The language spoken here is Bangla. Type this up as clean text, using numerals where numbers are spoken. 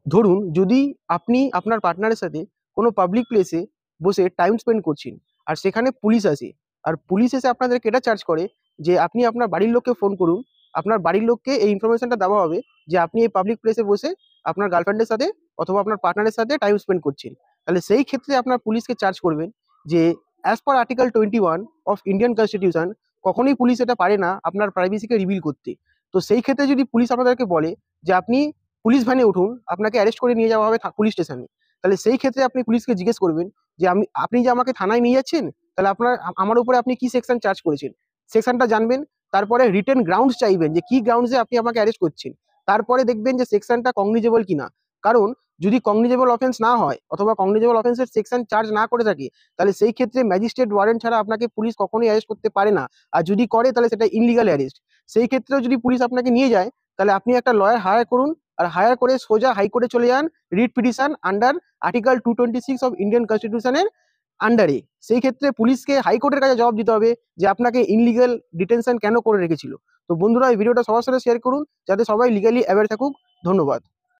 ধরুন যদি আপনি আপনার পার্টনারের সাথে কোনো পাবলিক প্লেসে বসে টাইম স্পেন্ড করছেন, আর সেখানে পুলিশ আসে, আর পুলিশ এসে আপনাদেরকে এটা চার্জ করে যে আপনি আপনার বাড়ির লোককে ফোন করুন, আপনার বাড়ির লোককে এই ইনফরমেশনটা দেওয়া হবে যে আপনি এই পাবলিক প্লেসে বসে আপনার গার্লফ্রেন্ডের সাথে অথবা আপনার পার্টনারের সাথে টাইম স্পেন্ড করছেন, তাহলে সেই ক্ষেত্রে আপনার পুলিশকে চার্জ করবেন যে as per article 21 of Indian constitution কখনোই পুলিশ এটা পারে না আপনার প্রাইভেসিকে রিভিল করতে। তো সেই ক্ষেত্রে যদি পুলিশ আপনাদেরকে বলে যে আপনি পুলিশ ভ্যানে উঠুন, আপনাকে অ্যারেস্ট করে নিয়ে যাওয়া হবে পুলিশ স্টেশনে, তাহলে সেই ক্ষেত্রে আপনি পুলিশকে জিজ্ঞেস করবেন যে আপনি যে আমাকে থানায় নিয়ে যাচ্ছেন, তাহলে আমার উপরে আপনি কি সেকশন চার্জ করেছেন, সেকশনটা জানবেন। তারপরে রিটেন গ্রাউন্ডস চাইবেন যে কি গ্রাউন্ডসে আপনি আমাকে অ্যারেস্ট করছেন। তারপরে দেখবেন যে সেকশনটা কগনিজেবল কিনা। কারণ যদি কগনিজেবল অফেন্স না হয় অথবা কগনিজেবল অফেন্সের সেকশন চার্জ না করে থাকে, তাহলে সেই ক্ষেত্রে ম্যাজিস্ট্রেট ওয়ারেন্ট ছাড়া আপনাকে পুলিশ কখনোই অ্যারেস্ট করতে পারে না। আর যদি করে তাহলে সেটা ইনলিগাল অ্যারেস্ট। সেই ক্ষেত্রেও যদি পুলিশ আপনাকে নিয়ে যায়, তাহলে আপনি একটা লয়ার হায়ার করুন, আর হায়ার করে সোজা হাইকোর্টে চলে যান writ petition under article 226 of Indian কনস্টিটিউশনের আন্ডারে। সেই ক্ষেত্রে পুলিশকে হাইকোর্টের কাছে জবাব দিতে হবে যে আপনাকে ইনলিগাল ডিটেনশন কেন করে রেখেছিল। তো বন্ধুরা, এই ভিডিওটা সবার সাথে শেয়ার করুন যাতে সবাই লিগালি অ্যাওয়্যার থাকুক। ধন্যবাদ।